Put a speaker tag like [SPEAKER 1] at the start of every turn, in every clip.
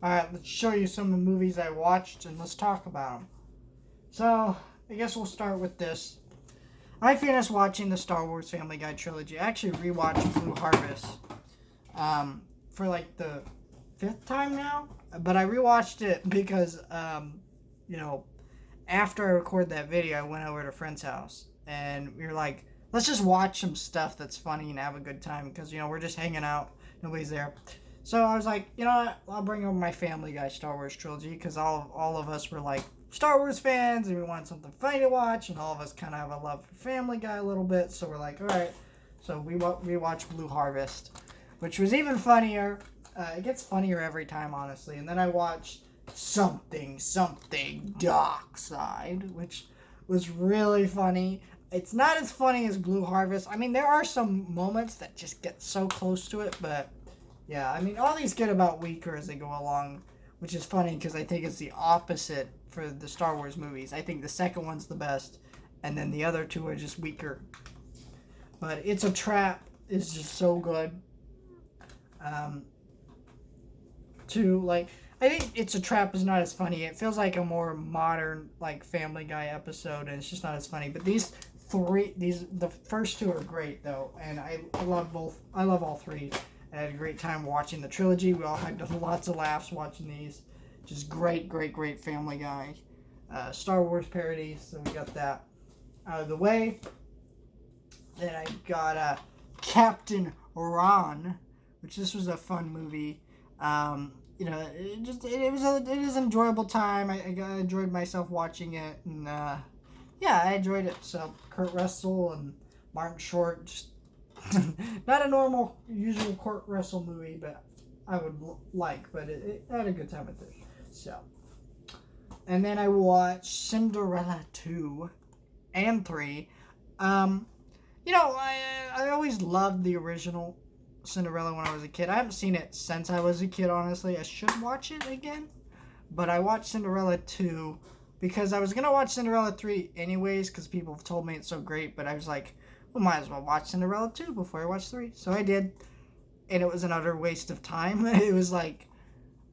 [SPEAKER 1] Alright, let's show you some of the movies I watched and let's talk about them. So, I guess we'll start with this. I finished watching the Star Wars Family Guy trilogy. I actually rewatched Blue Harvest for like the fifth time now. But I rewatched it because, you know, after I recorded that video, I went over to a friend's house and we were like, let's just watch some stuff that's funny and have a good time because, we're just hanging out. Nobody's there. So I was like, you know what? I'll bring over my Family Guy Star Wars trilogy because all of us were like Star Wars fans and we wanted something funny to watch, and all of us kind of have a love for Family Guy a little bit. So we're like, all right. So we watched Blue Harvest, which was even funnier. It gets funnier every time, honestly. And then I watched Something Dark Side, which was really funny. It's not as funny as Blue Harvest. I mean, there are some moments that just get so close to it, but yeah, I mean, all these get about weaker as they go along, which is funny because I think it's the opposite for the Star Wars movies. I think the second one's the best, and then the other two are just weaker. But It's a Trap is just so good. I think It's a Trap is not as funny. It feels like a more modern, like, Family Guy episode, and it's just not as funny. But the first two are great, though, and I love both. I love all three. I had a great time watching the trilogy. We all had lots of laughs watching these. Just great Family Guy. Star Wars parodies, so we got that out of the way. Then I got Captain Ron, which this was a fun movie. It was an enjoyable time. I enjoyed myself watching it, and yeah, I enjoyed it. So Kurt Russell and Martin Short, just not a normal, usual Kurt Russell movie, but I would like. But I had a good time with it. So, and then I watched Cinderella 2 and 3. I always loved the original Cinderella when I was a kid. I haven't seen it since I was a kid, honestly. I should watch it again. But I watched Cinderella 2 because I was going to watch Cinderella 3 anyways because people have told me it's so great. But I was like, well, might as well watch Cinderella 2 before I watch 3. So I did. And it was an utter waste of time. It was like,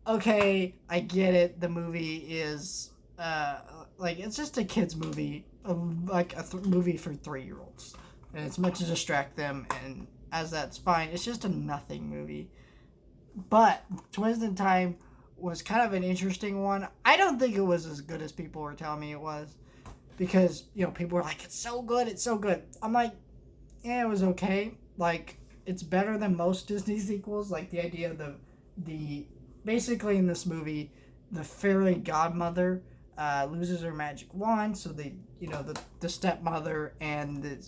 [SPEAKER 1] okay, I get it. The movie is, it's just a kid's movie. Like a movie for 3-year-olds. And it's meant to distract them, and as that's fine, it's just a nothing movie. But Twist in Time was kind of an interesting one. I don't think it was as good as people were telling me it was, because people were like, it's so good. I'm like, yeah, it was okay. Like, it's better than most Disney sequels. Like, the idea of the basically in this movie, the fairy godmother loses her magic wand, so the stepmother and the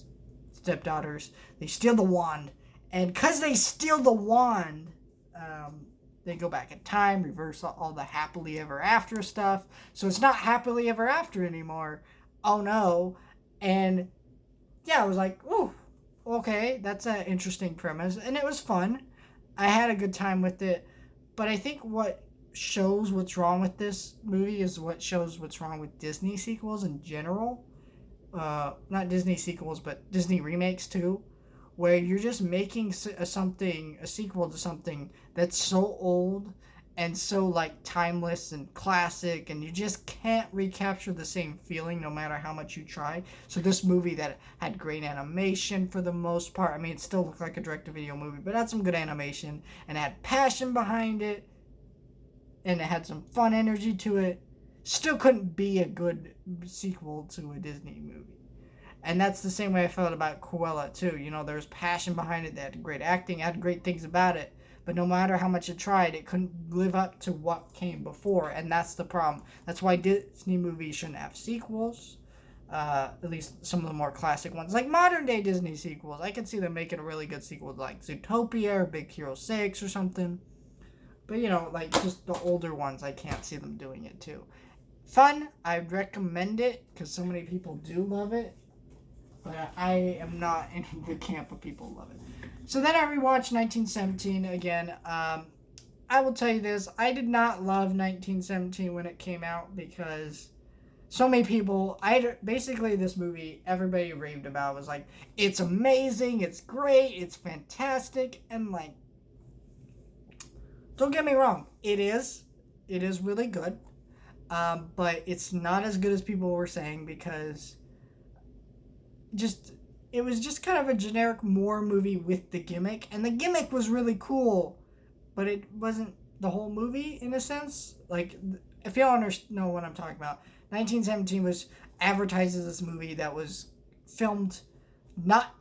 [SPEAKER 1] stepdaughters, they steal the wand, and because they steal the wand, they go back in time, reverse all the happily ever after stuff, so it's not happily ever after anymore. Oh no. And yeah, I was like, ooh, okay, that's an interesting premise, and it was fun. I had a good time with it, but I think what shows what's wrong with this movie is what shows what's wrong with Disney sequels in general. Not Disney sequels, but Disney remakes too, where you're just making a sequel to something that's so old and so like timeless and classic, and you just can't recapture the same feeling no matter how much you try. So this movie that had great animation for the most part, I mean, it still looked like a direct-to-video movie, but it had some good animation and it had passion behind it, and it had some fun energy to it. Still couldn't be a good sequel to a Disney movie. And that's the same way I felt about Cruella too. There was passion behind it. They had great acting, had great things about it. But no matter how much it tried, it couldn't live up to what came before. And that's the problem. That's why Disney movies shouldn't have sequels. At least some of the more classic ones. Like modern day Disney sequels. I could see them making a really good sequel like Zootopia or Big Hero 6 or something. But like just the older ones, I can't see them doing it too. Fun, I'd recommend it because so many people do love it, but I am not in the camp of people who love it. So then I rewatched 1917 again. I will tell you this, I did not love 1917 when it came out because so many people, basically this movie, everybody raved about, was like, it's amazing, it's great, it's fantastic, and like, don't get me wrong, it is. it is really good. But it's not as good as people were saying because just it was just kind of a generic war movie with the gimmick, and the gimmick was really cool, but it wasn't the whole movie in a sense. Like, if y'all know what I'm talking about, 1917 was advertised as this movie that was filmed not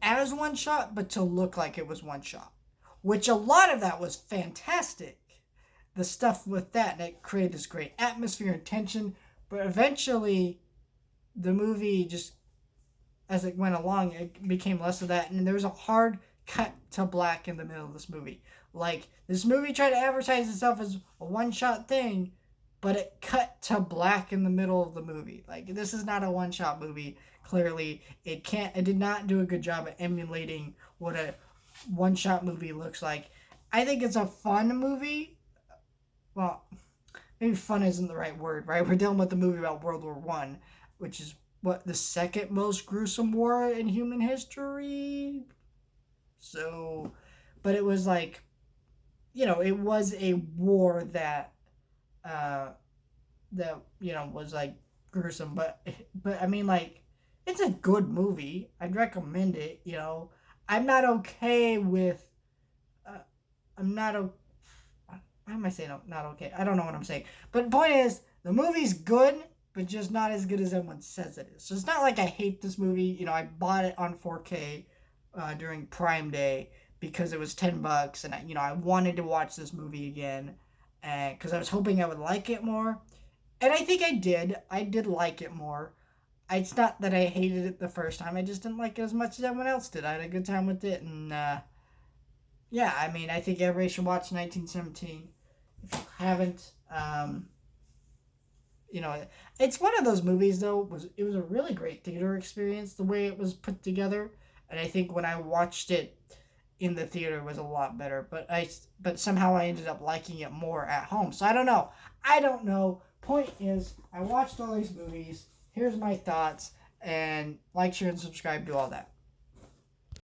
[SPEAKER 1] as one shot, but to look like it was one shot, which a lot of that was fantastic. The stuff with that, and it created this great atmosphere and tension, but eventually the movie just, as it went along, it became less of that, and there was a hard cut to black in the middle of this movie. Like, this movie tried to advertise itself as a one-shot thing, but it cut to black in the middle of the movie. Like, this is not a one-shot movie. Clearly, it did not do a good job at emulating what a one-shot movie looks like. I think it's a fun movie. Well, maybe fun isn't the right word, right? We're dealing with a movie about World War One, which is what, the second most gruesome war in human history. So, but it was like, it was a war that was like gruesome, but I mean, like, it's a good movie. I'd recommend it. I'm not okay with. I'm not. Why am I saying not okay? I don't know what I'm saying. But the point is, the movie's good, but just not as good as everyone says it is. So it's not like I hate this movie. I bought it on 4K during Prime Day because it was $10, and I wanted to watch this movie again, and because I was hoping I would like it more, and I think I did. I did like it more. It's not that I hated it the first time. I just didn't like it as much as everyone else did. I had a good time with it, and yeah, I mean, I think everybody should watch 1917. If you haven't, it's one of those movies though. It was a really great theater experience the way it was put together, and I think when I watched it in the theater it was a lot better. But somehow I ended up liking it more at home. So I don't know. Point is, I watched all these movies. Here's my thoughts, and like, share, and subscribe. Do all that.